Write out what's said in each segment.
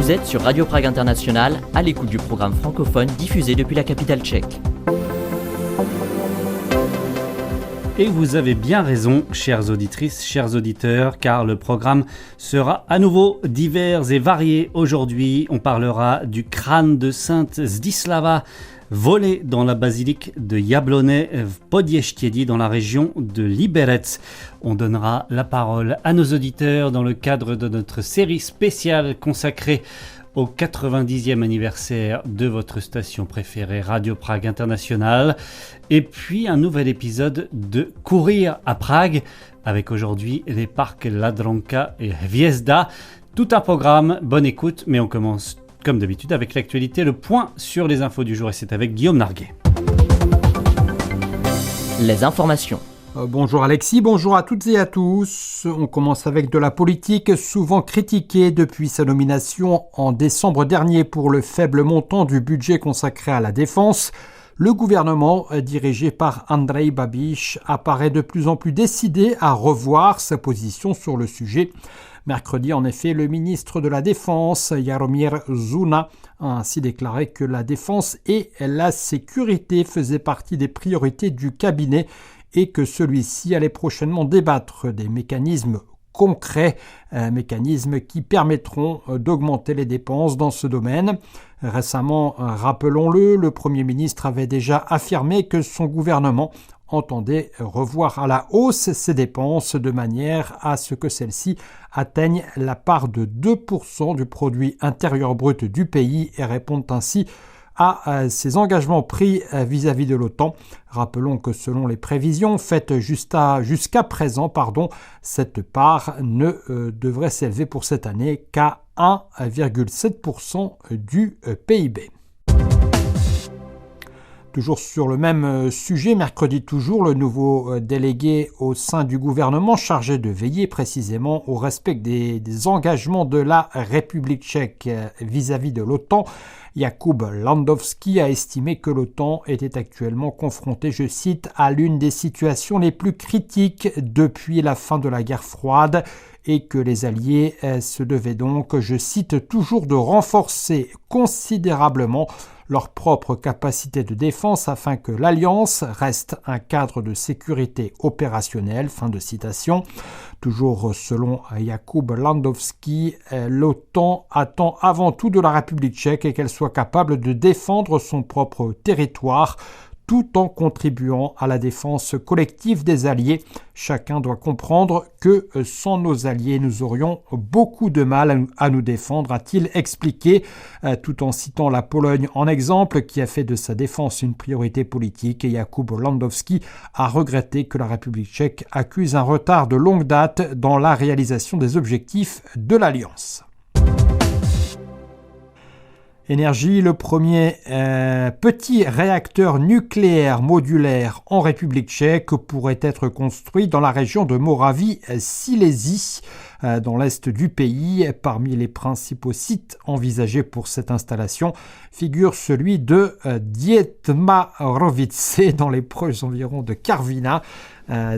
Vous êtes sur Radio Prague International, à l'écoute du programme francophone diffusé depuis la capitale tchèque. Et vous avez bien raison, chères auditrices, chers auditeurs, car le programme sera à nouveau divers et varié. Aujourd'hui, on parlera du crâne de Sainte Zdislava, volé dans la basilique de Jablonné v Podještědí dans la région de Liberec. On donnera la parole à nos auditeurs dans le cadre de notre série spéciale consacrée au 90e anniversaire de votre station préférée Radio Prague International. Et puis un nouvel épisode de Courir à Prague avec aujourd'hui les parcs Ladronka et Hviezda. Tout un programme, bonne écoute, mais on commence comme d'habitude avec l'actualité, le point sur les infos du jour et c'est avec Guillaume Narguet. Les informations. Bonjour Alexis, bonjour à toutes et à tous. On commence avec de la politique, souvent critiquée depuis sa nomination en décembre dernier pour le faible montant du budget consacré à la défense. Le gouvernement, dirigé par Andrej Babiš, apparaît de plus en plus décidé à revoir sa position sur le sujet. Mercredi, en effet, le ministre de la Défense, Jaromír Zuna, a ainsi déclaré que la défense et la sécurité faisaient partie des priorités du cabinet et que celui-ci allait prochainement débattre des mécanismes concrets, mécanismes qui permettront d'augmenter les dépenses dans ce domaine. Récemment, rappelons-le, le Premier ministre avait déjà affirmé que son gouvernement entendait revoir à la hausse ses dépenses de manière à ce que celles-ci atteignent la part de 2% du produit intérieur brut du pays et répondent ainsi à ses engagements pris vis-à-vis de l'OTAN. Rappelons que selon les prévisions faites jusqu'à présent, cette part ne devrait s'élever pour cette année qu'à 1,7% du PIB. Toujours sur le même sujet, mercredi toujours, le nouveau délégué au sein du gouvernement chargé de veiller précisément au respect des engagements de la République tchèque vis-à-vis de l'OTAN, Jakub Landowski a estimé que l'OTAN était actuellement confrontée, je cite, à l'une des situations les plus critiques depuis la fin de la guerre froide et que les alliés se devaient donc, je cite, toujours de renforcer considérablement leur propre capacité de défense afin que l'Alliance reste un cadre de sécurité opérationnelle. Fin de citation. Toujours selon Jakub Landowski, l'OTAN attend avant tout de la République tchèque et qu'elle soit capable de défendre son propre territoire tout en contribuant à la défense collective des alliés. Chacun doit comprendre que sans nos alliés, nous aurions beaucoup de mal à nous défendre, a-t-il expliqué, tout en citant la Pologne en exemple, qui a fait de sa défense une priorité politique. Et Jakub Landowski a regretté que la République tchèque accuse un retard de longue date dans la réalisation des objectifs de l'Alliance. Énergie, le premier petit réacteur nucléaire modulaire en République tchèque pourrait être construit dans la région de Moravie-Silésie, dans l'est du pays. Parmi les principaux sites envisagés pour cette installation figure celui de Dětmarovice, dans les proches environs de Karviná,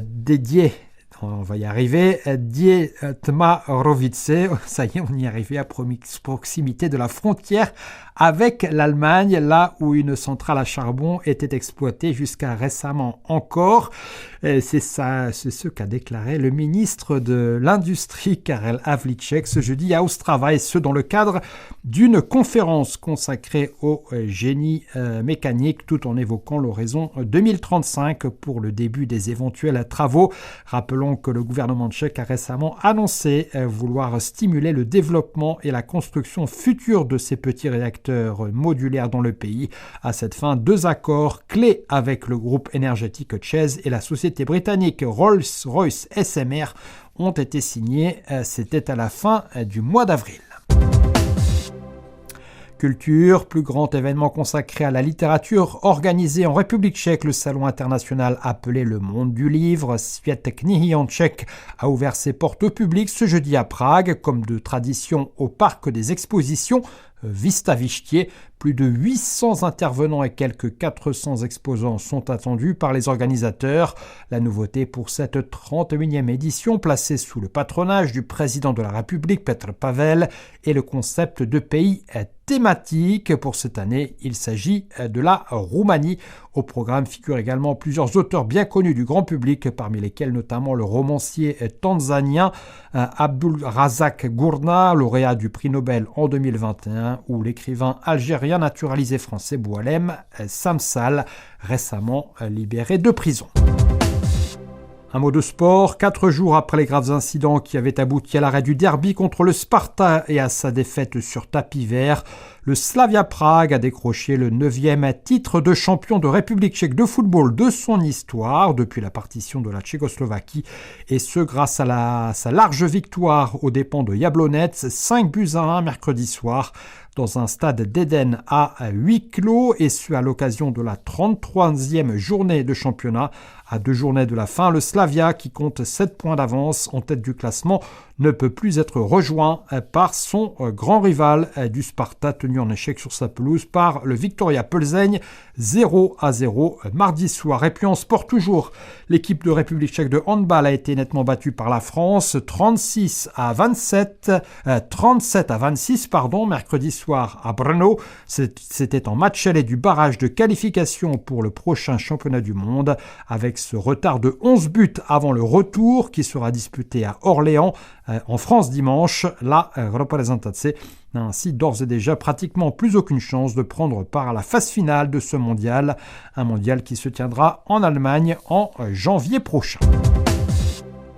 dédié. On va y arriver. Dětmarovice, ça y est, on y est arrivé à proximité de la frontière avec l'Allemagne, là où une centrale à charbon était exploitée jusqu'à récemment encore. C'est ce qu'a déclaré le ministre de l'Industrie, Karel Havlíček, ce jeudi à Ostrava, et ce dans le cadre d'une conférence consacrée au génie mécanique, tout en évoquant l'horizon 2035 pour le début des éventuels travaux. Rappelons que le gouvernement tchèque a récemment annoncé vouloir stimuler le développement et la construction future de ces petits réacteurs modulaires dans le pays. À cette fin, 2 accords clés avec le groupe énergétique ČEZ et la société britannique Rolls-Royce SMR ont été signés. C'était à la fin du mois d'avril. Culture, plus grand événement consacré à la littérature organisé en République tchèque, le salon international appelé le Monde du Livre, Svět knihy en tchèque, a ouvert ses portes au public ce jeudi à Prague, comme de tradition au parc des expositions, Vystaviště. Plus de 800 intervenants et quelques 400 exposants sont attendus par les organisateurs. La nouveauté pour cette 31e édition, placée sous le patronage du président de la République, Petr Pavel, est le concept de pays thématique. Pour cette année, il s'agit de la Roumanie. Au programme figurent également plusieurs auteurs bien connus du grand public, parmi lesquels notamment le romancier tanzanien Abdul Razak Gurna, lauréat du prix Nobel en 2021, ou l'écrivain algérien naturalisé français Boualem Samsal, récemment libéré de prison. Un mot de sport, 4 jours après les graves incidents qui avaient abouti à l'arrêt du derby contre le Sparta et à sa défaite sur tapis vert, le Slavia Prague a décroché le 9e titre de champion de République tchèque de football de son histoire depuis la partition de la Tchécoslovaquie, et ce grâce à sa large victoire aux dépens de Jablonec, 5-1 mercredi soir, dans un stade d'Éden à huis clos, et ce à l'occasion de la 33e journée de championnat. À 2 journées de la fin, le Slavia, qui compte 7 points d'avance en tête du classement, ne peut plus être rejoint par son grand rival du Sparta, tenu en échec sur sa pelouse par le Viktoria Plzeň, 0-0 mardi soir. Et puis en sport toujours, l'équipe de République tchèque de handball a été nettement battue par la France, 37-26 mercredi soir à Brno. C'était en match aller du barrage de qualification pour le prochain championnat du monde, avec ce retard de 11 buts avant le retour qui sera disputé à Orléans en France dimanche. La Représentace n'a ainsi d'ores et déjà pratiquement plus aucune chance de prendre part à la phase finale de ce mondial, un mondial qui se tiendra en Allemagne en janvier prochain.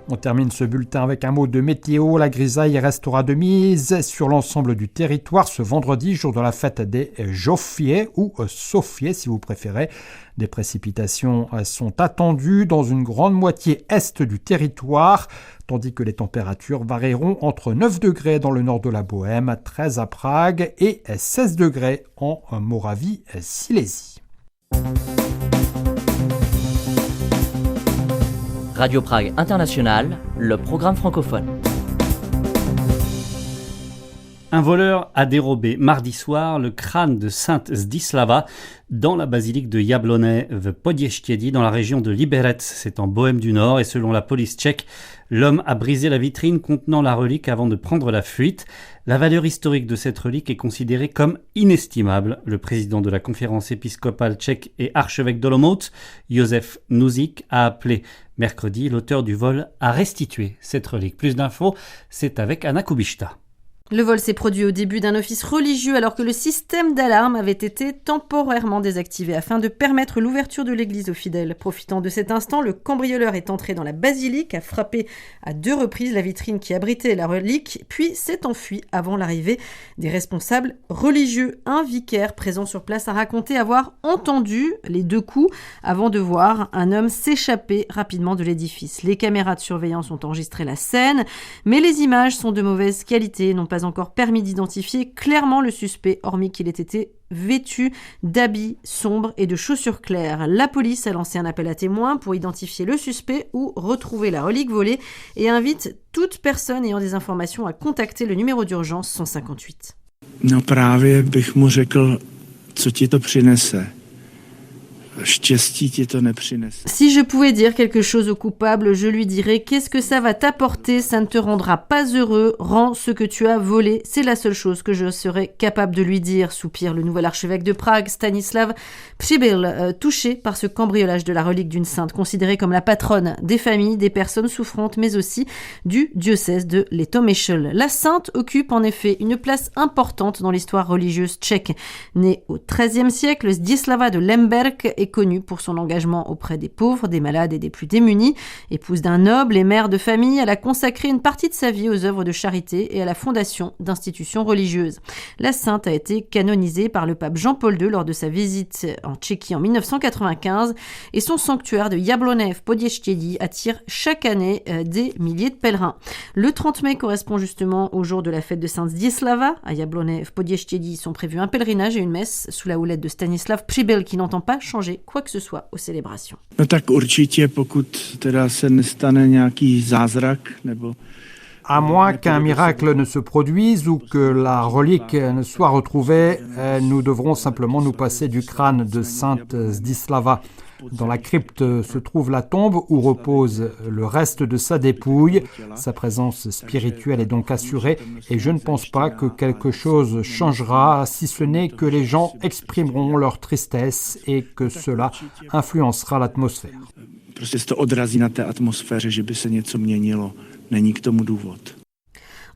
On termine ce bulletin avec un mot de météo. La grisaille restera de mise sur l'ensemble du territoire ce vendredi, jour de la fête des Jofié, ou Sofié si vous préférez. Des précipitations sont attendues dans une grande moitié est du territoire, tandis que les températures varieront entre 9 degrés dans le nord de la Bohème, 13 à Prague et 16 degrés en Moravie-Silésie. Radio Prague International, le programme francophone. Un voleur a dérobé mardi soir le crâne de Sainte Zdislava dans la basilique de Jablonec v Podještědí dans la région de Liberec, c'est en Bohème du Nord, et selon la police tchèque, l'homme a brisé la vitrine contenant la relique avant de prendre la fuite. La valeur historique de cette relique est considérée comme inestimable. Le président de la conférence épiscopale tchèque et archevêque d'Olomouc, Josef Nuzik, a appelé mercredi l'auteur du vol à restituer cette relique. Plus d'infos, c'est avec Anna Kubishta. Le vol s'est produit au début d'un office religieux alors que le système d'alarme avait été temporairement désactivé afin de permettre l'ouverture de l'église aux fidèles. Profitant de cet instant, le cambrioleur est entré dans la basilique, a frappé à 2 reprises la vitrine qui abritait la relique, puis s'est enfui avant l'arrivée des responsables religieux. Un vicaire présent sur place a raconté avoir entendu les 2 coups avant de voir un homme s'échapper rapidement de l'édifice. Les caméras de surveillance ont enregistré la scène, mais les images sont de mauvaise qualité et n'ont pas encore permis d'identifier clairement le suspect, hormis qu'il ait été vêtu d'habits sombres et de chaussures claires. La police a lancé un appel à témoins pour identifier le suspect ou retrouver la relique volée et invite toute personne ayant des informations à contacter le numéro d'urgence 158. No právě bych mu řekl, co ti to přinese. Štěstí ti to nepřinese. Si je pouvais dire quelque chose au coupable, je lui dirais « Qu'est-ce que ça va t'apporter ? Ça ne te rendra pas heureux. Rends ce que tu as volé. C'est la seule chose que je serais capable de lui dire », soupire le nouvel archevêque de Prague, Stanislav Přibyl, touché par ce cambriolage de la relique d'une sainte, considérée comme la patronne des familles, des personnes souffrantes, mais aussi du diocèse de Litomyšl. La sainte occupe en effet une place importante dans l'histoire religieuse tchèque. Née au XIIIe siècle, Zdislava de Lemberg est connue pour son engagement auprès des pauvres, des malades et des plus démunis. Épouse d'un noble et mère de famille, elle a consacré une partie de sa vie aux œuvres de charité et à la fondation d'institutions religieuses. La sainte a été canonisée par le pape Jean-Paul II lors de sa visite en Tchéquie en 1995 et son sanctuaire de Jablonec v Podještědí attire chaque année des milliers de pèlerins. Le 30 mai correspond justement au jour de la fête de Sainte Zdislava. À Jablonec v Podještědí sont prévus un pèlerinage et une messe sous la houlette de Stanislav Přibyl qui n'entend pas changer quoi que ce soit aux célébrations. No tak určitě, pokud teda se nestane nějaký zázrak nebo À moins qu'un miracle ne se produise ou que la relique ne soit retrouvée, nous devrons simplement nous passer du crâne de sainte Zdislava. Dans la crypte se trouve la tombe où repose le reste de sa dépouille. Sa présence spirituelle est donc assurée et je ne pense pas que quelque chose changera, si ce n'est que les gens exprimeront leur tristesse et que cela influencera l'atmosphère. Prostě se to odrazí na té atmosféře, že by se něco měnilo. Není k tomu důvod.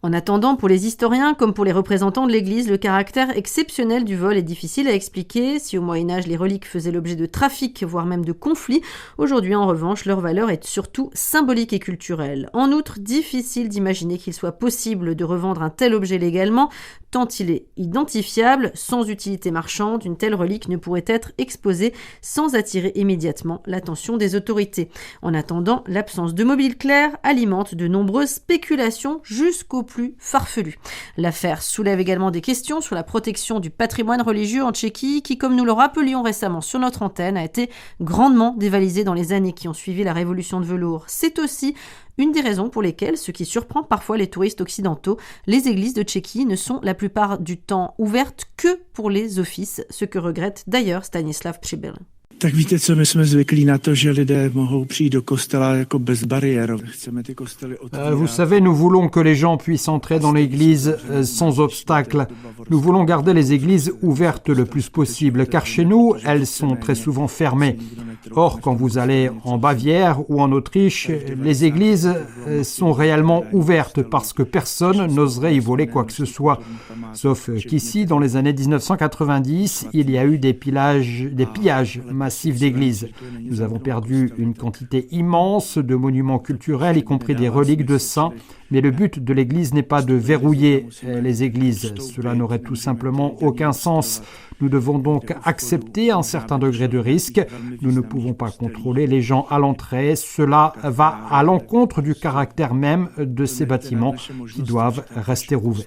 En attendant, pour les historiens comme pour les représentants de l'Église, le caractère exceptionnel du vol est difficile à expliquer. Si au Moyen-Âge, les reliques faisaient l'objet de trafics, voire même de conflits, aujourd'hui, en revanche, leur valeur est surtout symbolique et culturelle. En outre, difficile d'imaginer qu'il soit possible de revendre un tel objet légalement, tant il est identifiable, sans utilité marchande, une telle relique ne pourrait être exposée sans attirer immédiatement l'attention des autorités. En attendant, l'absence de mobile clair alimente de nombreuses spéculations jusqu'au plus farfelues. L'affaire soulève également des questions sur la protection du patrimoine religieux en Tchéquie qui, comme nous le rappelions récemment sur notre antenne, a été grandement dévalisé dans les années qui ont suivi la révolution de velours. C'est aussi une des raisons pour lesquelles, ce qui surprend parfois les touristes occidentaux, les églises de Tchéquie ne sont la plupart du temps ouvertes que pour les offices, ce que regrette d'ailleurs Stanislav Přibyl. Tak víte co, my jsme zvyklí na to, že lidé mohou přijít do kostela jako bez bariér. Chceme ty kostely otvírat. Vous savez, nous voulons que les gens puissent entrer dans l'église sans obstacle. Nous voulons garder les églises ouvertes le plus possible, car chez nous, elles sont très souvent fermées. Or, quand vous allez en Bavière ou en Autriche, les églises sont réellement ouvertes parce que personne n'oserait y voler quoi que ce soit. Sauf qu'ici, dans les années 1990, il y a eu des pillages massifs d'églises. Nous avons perdu une quantité immense de monuments culturels, y compris des reliques de saints. Mais le but de l'Église n'est pas de verrouiller les églises. Cela n'aurait tout simplement aucun sens. Nous devons donc accepter un certain degré de risque. Nous ne pouvons pas contrôler les gens à l'entrée. Cela va à l'encontre du caractère même de ces bâtiments qui doivent rester ouverts.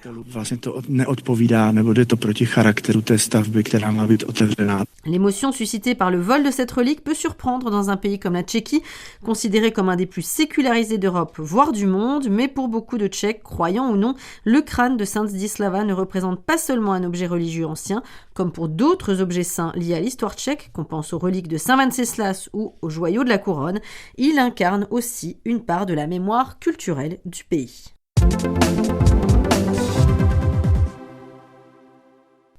L'émotion suscitée par le vol de cette relique peut surprendre dans un pays comme la Tchéquie, considéré comme un des plus sécularisés d'Europe, voire du monde, mais pour beaucoup de Tchèques, croyants ou non, le crâne de Sainte Zdislava ne représente pas seulement un objet religieux ancien, comme pour d'autres objets saints liés à l'histoire tchèque, qu'on pense aux reliques de Saint Venceslas ou aux joyaux de la couronne, il incarne aussi une part de la mémoire culturelle du pays.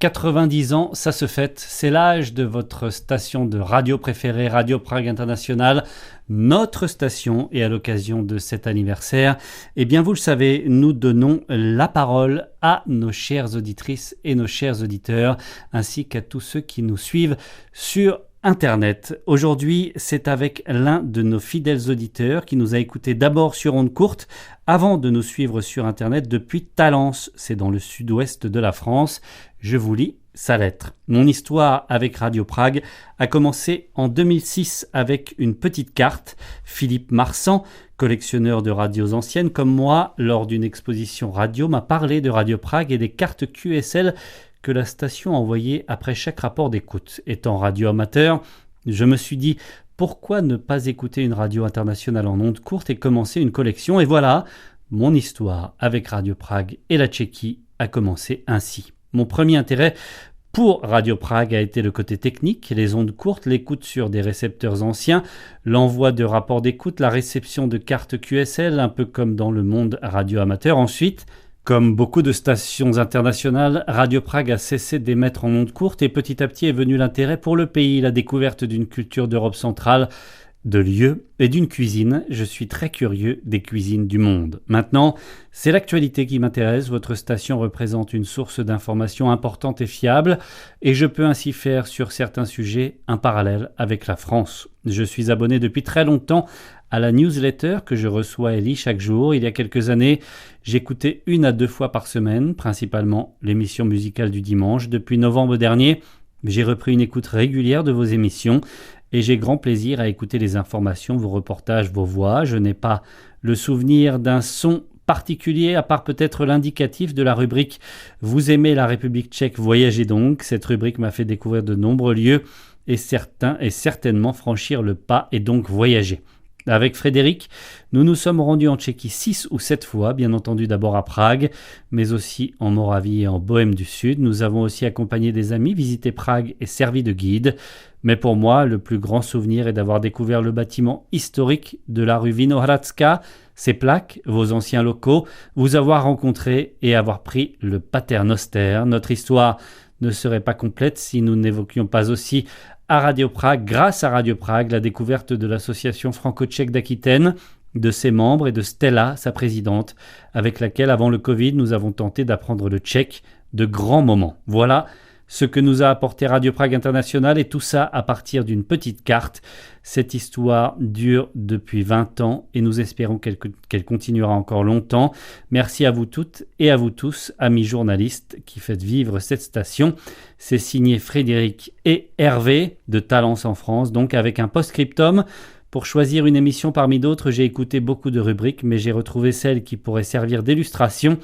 90 ans, ça se fête, c'est l'âge de votre station de radio préférée, Radio Prague International, notre station, et à l'occasion de cet anniversaire, eh bien vous le savez, nous donnons la parole à nos chères auditrices et nos chers auditeurs, ainsi qu'à tous ceux qui nous suivent sur Internet. Aujourd'hui, c'est avec l'un de nos fidèles auditeurs qui nous a écoutés d'abord sur ondes courtes avant de nous suivre sur Internet depuis Talence, c'est dans le sud-ouest de la France. Je vous lis sa lettre. Mon histoire avec Radio Prague a commencé en 2006 avec une petite carte. Philippe Marsan, collectionneur de radios anciennes comme moi, lors d'une exposition radio, m'a parlé de Radio Prague et des cartes QSL que la station envoyait après chaque rapport d'écoute. Étant radio amateur, je me suis dit pourquoi ne pas écouter une radio internationale en ondes courtes et commencer une collection. Et voilà, mon histoire avec Radio Prague et la Tchéquie a commencé ainsi. Mon premier intérêt pour Radio Prague a été le côté technique, les ondes courtes, l'écoute sur des récepteurs anciens, l'envoi de rapports d'écoute, la réception de cartes QSL, un peu comme dans le monde radio amateur. Ensuite, comme beaucoup de stations internationales, Radio Prague a cessé d'émettre en ondes courtes et petit à petit est venu l'intérêt pour le pays, la découverte d'une culture d'Europe centrale, de lieux et d'une cuisine. Je suis très curieux des cuisines du monde. Maintenant, c'est l'actualité qui m'intéresse. Votre station représente une source d'informations importante et fiable et je peux ainsi faire sur certains sujets un parallèle avec la France. Je suis abonné depuis très longtemps à la newsletter que je reçois et lis chaque jour. Il y a quelques années, j'écoutais 1 à 2 fois par semaine, principalement l'émission musicale du dimanche. Depuis novembre dernier, j'ai repris une écoute régulière de vos émissions et j'ai grand plaisir à écouter les informations, vos reportages, vos voix. Je n'ai pas le souvenir d'un son particulier, à part peut-être l'indicatif de la rubrique « Vous aimez la République tchèque, voyagez donc ». Cette rubrique m'a fait découvrir de nombreux lieux et certainement franchir le pas et donc voyager. Avec Frédéric, nous nous sommes rendus en Tchéquie 6 ou 7 fois, bien entendu d'abord à Prague, mais aussi en Moravie et en Bohême du Sud. Nous avons aussi accompagné des amis, visité Prague et servi de guide. Mais pour moi, le plus grand souvenir est d'avoir découvert le bâtiment historique de la rue Vinohradska, ses plaques, vos anciens locaux, vous avoir rencontré et avoir pris le paternoster. Notre histoire ne serait pas complète si nous n'évoquions pas aussi à Radio Prague, grâce à Radio Prague, la découverte de l'association franco-tchèque d'Aquitaine, de ses membres et de Stella, sa présidente, avec laquelle, avant le Covid, nous avons tenté d'apprendre le tchèque de grands moments. Voilà ce que nous a apporté Radio Prague International, et tout ça à partir d'une petite carte. Cette histoire dure depuis 20 ans et nous espérons qu'elle continuera encore longtemps. Merci à vous toutes et à vous tous, amis journalistes, qui faites vivre cette station. C'est signé Frédéric et Hervé de Talence en France, donc avec un post-scriptum. Pour choisir une émission parmi d'autres, j'ai écouté beaucoup de rubriques, mais j'ai retrouvé celle qui pourrait servir d'illustration.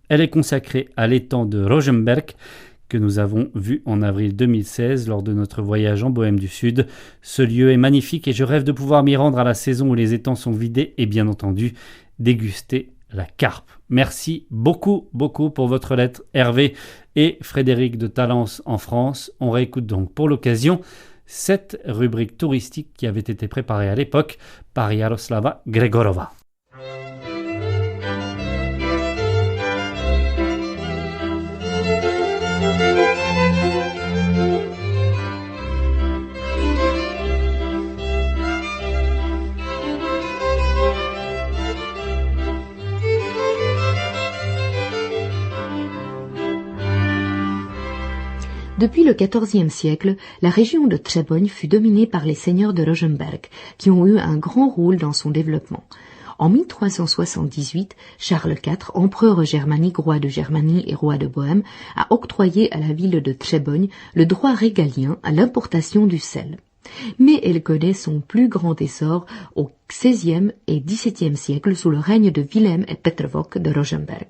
Elle est consacrée à l'étang de Rosenberg, que nous avons vu en avril 2016 lors de notre voyage en Bohême du Sud. Ce lieu est magnifique et je rêve de pouvoir m'y rendre à la saison où les étangs sont vidés et bien entendu déguster la carpe. Merci beaucoup pour votre lettre, Hervé et Frédéric de Talence en France. On réécoute donc pour l'occasion cette rubrique touristique qui avait été préparée à l'époque par Jaroslava Gregorova. Depuis le XIVe siècle, la région de Třeboň fut dominée par les seigneurs de Rosenberg, qui ont eu un grand rôle dans son développement. En 1378, Charles IV, empereur germanique, roi de Germanie et roi de Bohême, a octroyé à la ville de Třeboň le droit régalien à l'importation du sel. Mais elle connaît son plus grand essor au XVIe et XVIIe siècle sous le règne de Wilhelm et Petrvok de Rosenberg.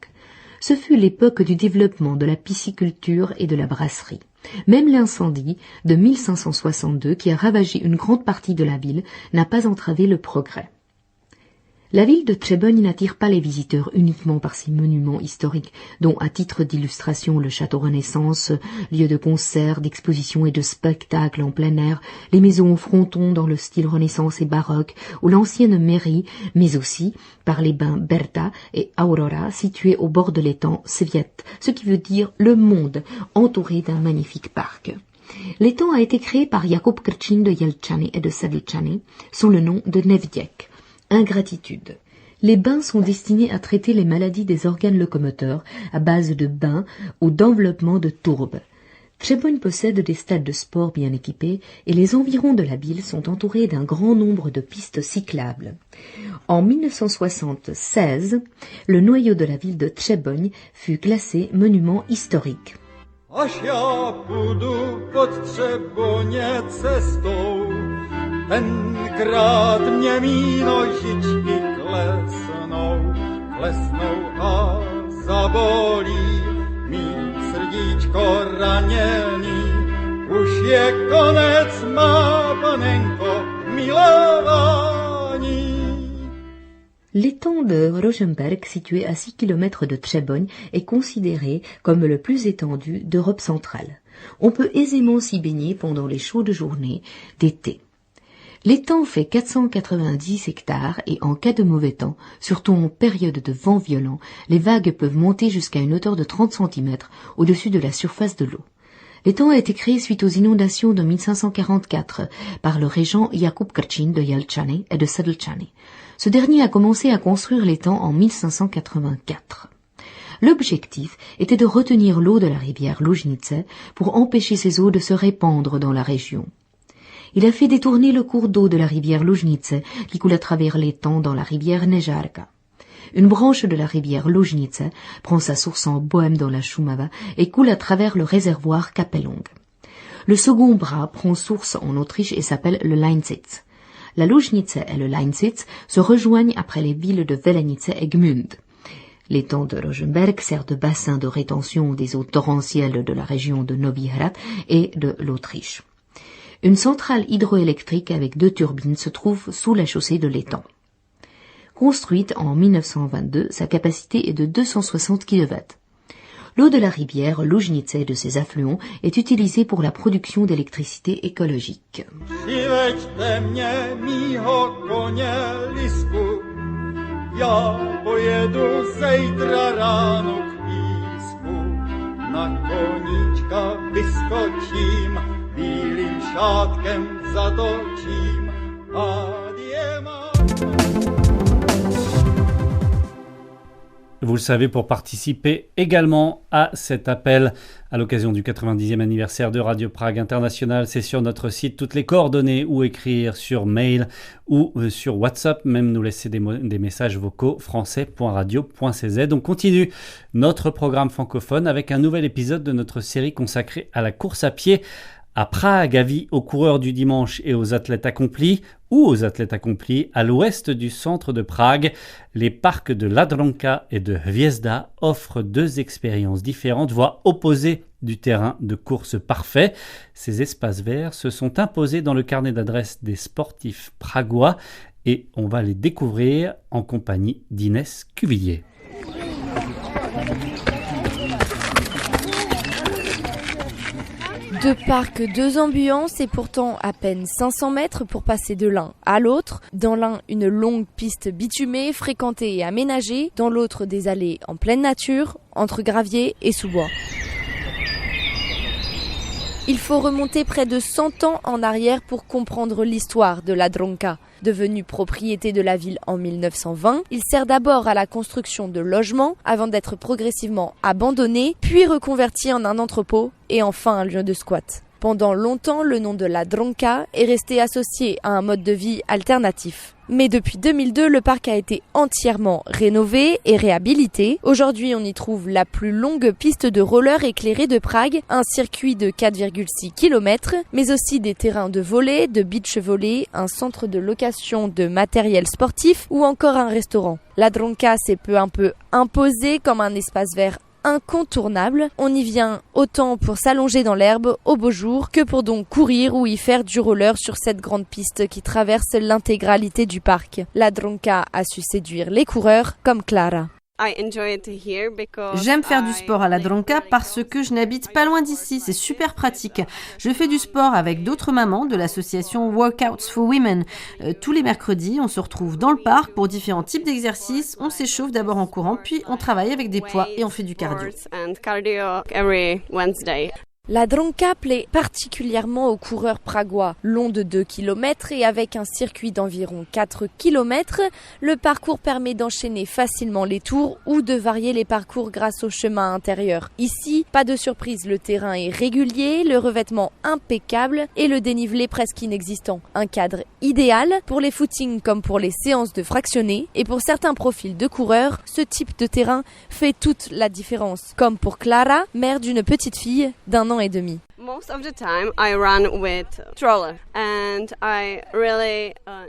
Ce fut l'époque du développement de la pisciculture et de la brasserie. Même l'incendie de 1562, qui a ravagé une grande partie de la ville, n'a pas entravé le progrès. La ville de Třeboň n'attire pas les visiteurs uniquement par ses monuments historiques, dont à titre d'illustration le château Renaissance, lieu de concerts, d'expositions et de spectacles en plein air, les maisons au fronton dans le style Renaissance et baroque, ou l'ancienne mairie, mais aussi par les bains Berta et Aurora situés au bord de l'étang Sviet, ce qui veut dire le monde, entouré d'un magnifique parc. L'étang a été créé par Jakub Krčín de Jelčany et de Sedlčany, sous le nom de Nevděk. Ingratitude. Les bains sont destinés à traiter les maladies des organes locomoteurs à base de bains ou d'enveloppement de tourbes. Třeboň possède des stades de sport bien équipés et les environs de la ville sont entourés d'un grand nombre de pistes cyclables. En 1976, le noyau de la ville de Třeboň fut classé monument historique. Až já půjdu pod Třeboně cestou, tenkrát mě mý nožičky klesnou a zabolí mý srdíčko raněný. Už je konec, má panenko, milování. L'étang de Rosenberg, situé à 6 km de Třeboň, est considéré comme le plus étendu d'Europe centrale. On peut aisément s'y baigner pendant les chaudes journées d'été. L'étang fait 490 hectares et en cas de mauvais temps, surtout en période de vent violent, les vagues peuvent monter jusqu'à une hauteur de 30 cm au-dessus de la surface de l'eau. L'étang a été créé suite aux inondations de 1544 par le régent Jakub Krčín de Jelčany et de Sedlčany. Ce dernier a commencé à construire l'étang en 1584. L'objectif était de retenir l'eau de la rivière Lužnice pour empêcher ces eaux de se répandre dans la région. Il a fait détourner le cours d'eau de la rivière Lužnice qui coule à travers l'étang dans la rivière Nežárka. Une branche de la rivière Lužnice prend sa source en Bohême dans la Šumava et coule à travers le réservoir Kapelung. Le second bras prend source en Autriche et s'appelle le Leinsitz. La Lužnice et le Leinsitz se rejoignent après les villes de Velenice et Gmünd. L'étang de Rosenberg sert de bassin de rétention des eaux torrentielles de la région de Novi Hrad et de l'Autriche. Une centrale hydroélectrique avec 2 turbines se trouve sous la chaussée de l'étang. Construite en 1922, sa capacité est de 260 kW. L'eau de la rivière Lužnice et de ses affluents est utilisée pour la production d'électricité écologique. Přiveďte mě mýho koně lisku, já pojedu zítra ráno k písku. Na koníčka vyskočím, bílým šátkem zatočím a diema. Vous le savez, pour participer également à cet appel à l'occasion du 90e anniversaire de Radio Prague International, c'est sur notre site toutes les coordonnées ou écrire sur mail ou sur WhatsApp, même nous laisser des messages vocaux français.radio.cz. On continue notre programme francophone avec un nouvel épisode de notre série consacrée à la course à pied à Prague, avis aux coureurs du dimanche et aux athlètes accomplis ou aux athlètes accomplis à l'ouest du centre de Prague. Les parcs de Ladronka et de Hviezda offrent 2 expériences différentes, voire opposées du terrain de course parfait. Ces espaces verts se sont imposés dans le carnet d'adresses des sportifs pragois et on va les découvrir en compagnie d'Inès Cuvillier. 2 parcs, 2 ambiances et pourtant à peine 500 mètres pour passer de l'un à l'autre. Dans l'un, une longue piste bitumée, fréquentée et aménagée. Dans l'autre, des allées en pleine nature, entre graviers et sous-bois. Il faut remonter près de 100 ans en arrière pour comprendre l'histoire de Ladronka. Devenu propriété de la ville en 1920, il sert d'abord à la construction de logements avant d'être progressivement abandonné, puis reconverti en un entrepôt et enfin un lieu de squat. Pendant longtemps, le nom de Ladronka est resté associé à un mode de vie alternatif. Mais depuis 2002, le parc a été entièrement rénové et réhabilité. Aujourd'hui, on y trouve la plus longue piste de roller éclairée de Prague, un circuit de 4,6 km, mais aussi des terrains de volley, de beach volley, un centre de location de matériel sportif ou encore un restaurant. Ladronka s'est peu à peu imposé comme un espace vert incontournable. On y vient autant pour s'allonger dans l'herbe au beau jour que pour donc courir ou y faire du roller sur cette grande piste qui traverse l'intégralité du parc. Ladronka a su séduire les coureurs comme Clara. J'aime faire du sport à Ladronka parce que je n'habite pas loin d'ici, c'est super pratique. Je fais du sport avec d'autres mamans de l'association Workouts for Women. Tous les mercredis, on se retrouve dans le parc pour différents types d'exercices. On s'échauffe d'abord en courant, puis on travaille avec des poids et on fait du cardio. Ladronka plaît particulièrement aux coureurs pragois. Long de 2 km et avec un circuit d'environ 4 km, le parcours permet d'enchaîner facilement les tours ou de varier les parcours grâce au chemin intérieur. Ici, pas de surprise, le terrain est régulier, le revêtement impeccable et le dénivelé presque inexistant. Un cadre idéal pour les footings comme pour les séances de fractionnés et pour certains profils de coureurs, ce type de terrain fait toute la différence. Comme pour Clara, mère d'une petite fille d'1 an et demi.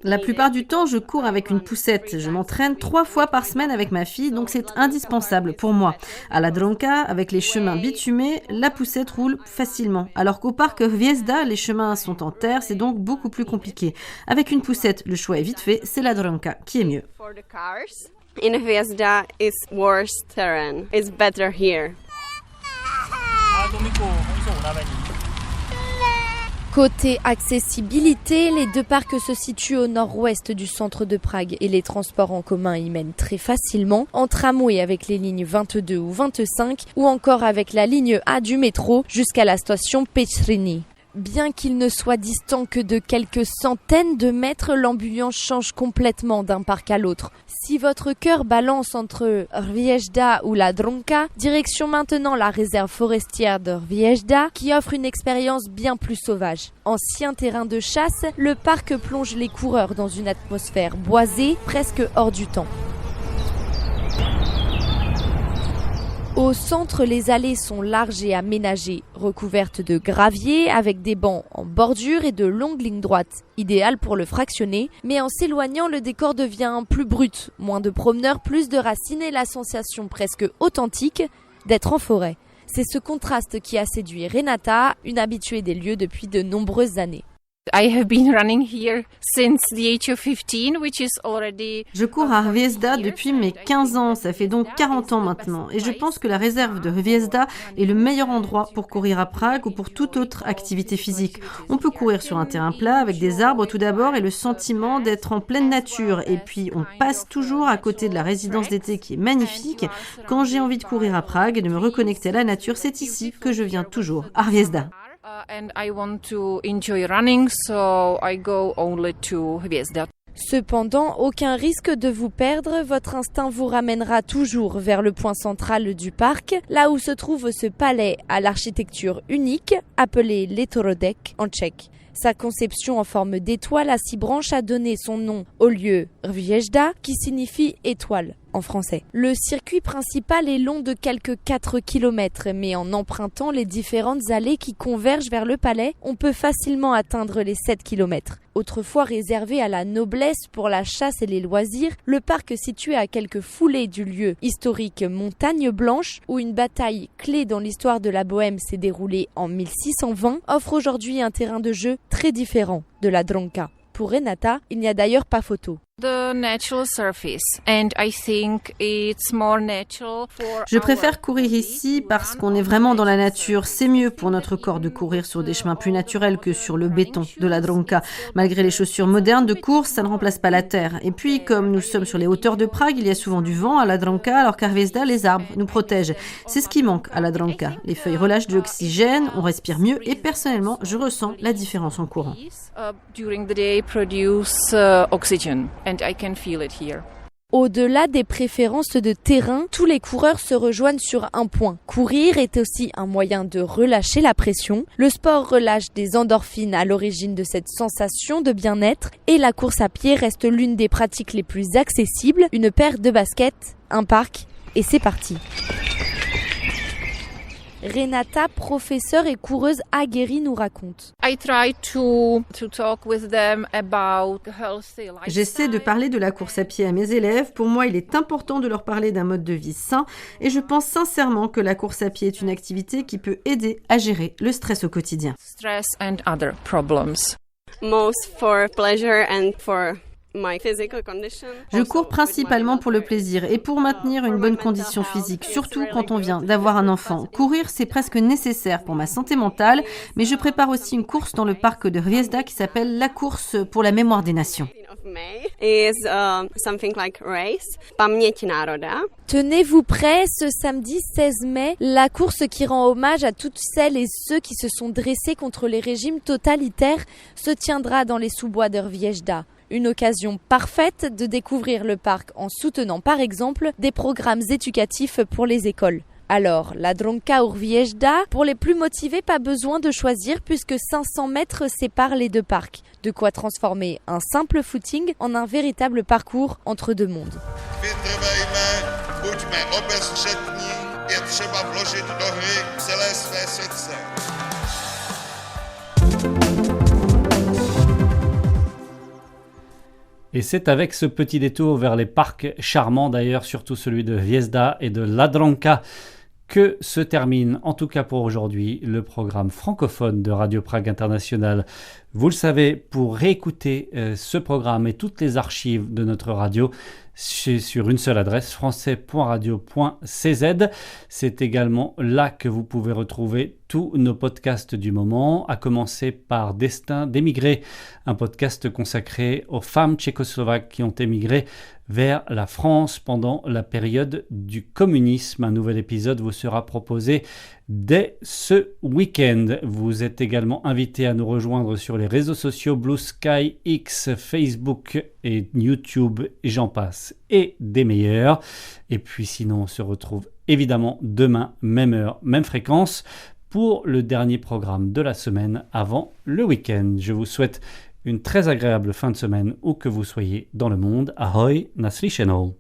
La plupart du temps, je cours avec une poussette. Je m'entraîne 3 fois par semaine avec ma fille, donc c'est indispensable pour moi. À Ladronka, avec les chemins bitumés, la poussette roule facilement. Alors qu'au parc Hviezda, les chemins sont en terre, c'est donc beaucoup plus compliqué. Avec une poussette, le choix est vite fait, c'est Ladronka qui est mieux. In Hviezda, it's worse terrain. It's better here. Côté accessibilité, les 2 parcs se situent au nord-ouest du centre de Prague et les transports en commun y mènent très facilement, en tramway avec les lignes 22 ou 25 ou encore avec la ligne A du métro jusqu'à la station Petrini. Bien qu'il ne soit distant que de quelques centaines de mètres, l'ambiance change complètement d'un parc à l'autre. Si votre cœur balance entre Hviezda ou Ladronka, direction maintenant la réserve forestière de Hviezda qui offre une expérience bien plus sauvage. Ancien terrain de chasse, le parc plonge les coureurs dans une atmosphère boisée, presque hors du temps. Au centre, les allées sont larges et aménagées, recouvertes de gravier avec des bancs en bordure et de longues lignes droites, idéales pour le fractionner, mais en s'éloignant, le décor devient plus brut, moins de promeneurs, plus de racines et la sensation presque authentique d'être en forêt. C'est ce contraste qui a séduit Renata, une habituée des lieux depuis de nombreuses années. Je cours à Hviezda depuis mes 15 ans, ça fait donc 40 ans maintenant. Et je pense que la réserve de Hviezda est le meilleur endroit pour courir à Prague ou pour toute autre activité physique. On peut courir sur un terrain plat avec des arbres tout d'abord et le sentiment d'être en pleine nature. Et puis on passe toujours à côté de la résidence d'été qui est magnifique. Quand j'ai envie de courir à Prague et de me reconnecter à la nature, c'est ici que je viens toujours, à Hviezda. Cependant, aucun risque de vous perdre, votre instinct vous ramènera toujours vers le point central du parc, là où se trouve ce palais à l'architecture unique, appelé Letorodek en tchèque. Sa conception en forme d'étoile à 6 branches a donné son nom au lieu Hviezda, qui signifie étoile en français. Le circuit principal est long de quelques 4 km, mais en empruntant les différentes allées qui convergent vers le palais, on peut facilement atteindre les 7 km. Autrefois réservé à la noblesse pour la chasse et les loisirs, le parc situé à quelques foulées du lieu historique Montagne Blanche, où une bataille clé dans l'histoire de la Bohème s'est déroulée en 1620, offre aujourd'hui un terrain de jeu très différent de la Dronka. Pour Renata, il n'y a d'ailleurs pas photo. Je préfère courir ici parce qu'on est vraiment dans la nature. C'est mieux pour notre corps de courir sur des chemins plus naturels que sur le béton de la Dronka. Malgré les chaussures modernes de course, ça ne remplace pas la terre. Et puis, comme nous sommes sur les hauteurs de Prague, il y a souvent du vent à la Dronka, alors qu'à Hviezda, les arbres nous protègent. C'est ce qui manque à la Dronka. Les feuilles relâchent de l'oxygène, on respire mieux et personnellement, je ressens la différence en courant. Au-delà des préférences de terrain, tous les coureurs se rejoignent sur un point. Courir est aussi un moyen de relâcher la pression. Le sport relâche des endorphines à l'origine de cette sensation de bien-être et la course à pied reste l'une des pratiques les plus accessibles. Une paire de baskets, un parc et c'est parti. Renata, professeure et coureuse aguerrie, nous raconte. J'essaie de parler de la course à pied à mes élèves. Pour moi, il est important de leur parler d'un mode de vie sain et je pense sincèrement que la course à pied est une activité qui peut aider à gérer le stress au quotidien. Most for pleasure and for Je cours principalement pour le plaisir et pour maintenir une bonne condition physique, surtout quand on vient d'avoir un enfant. Courir, c'est presque nécessaire pour ma santé mentale, mais je prépare aussi une course dans le parc de Hviezda qui s'appelle la course pour la mémoire des nations. Tenez-vous prêts, ce samedi 16 mai, la course qui rend hommage à toutes celles et ceux qui se sont dressés contre les régimes totalitaires se tiendra dans les sous-bois de Hviezda. Une occasion parfaite de découvrir le parc en soutenant par exemple des programmes éducatifs pour les écoles. Alors, la Dronka ou Hviezda, pour les plus motivés, pas besoin de choisir puisque 500 mètres séparent les deux parcs. De quoi transformer un simple footing en un véritable parcours entre deux mondes. Et c'est avec ce petit détour vers les parcs charmants d'ailleurs, surtout celui de Hviezda et de la Dronka, que se termine, en tout cas pour aujourd'hui, le programme francophone de Radio Prague International. Vous le savez, pour réécouter ce programme et toutes les archives de notre radio, c'est sur une seule adresse, français.radio.cz. C'est également là que vous pouvez retrouver tous nos podcasts du moment, à commencer par Destin d'émigrer, un podcast consacré aux femmes tchécoslovaques qui ont émigré vers la France pendant la période du communisme. Un nouvel épisode vous sera proposé dès ce week-end. Vous êtes également invité à nous rejoindre sur les réseaux sociaux Blue Sky, X, Facebook et YouTube, et j'en passe, et des meilleurs. Et puis sinon, on se retrouve évidemment demain, même heure, même fréquence, pour le dernier programme de la semaine avant le week-end. Je vous souhaite une très agréable fin de semaine où que vous soyez dans le monde. Ahoj, naslyšenou.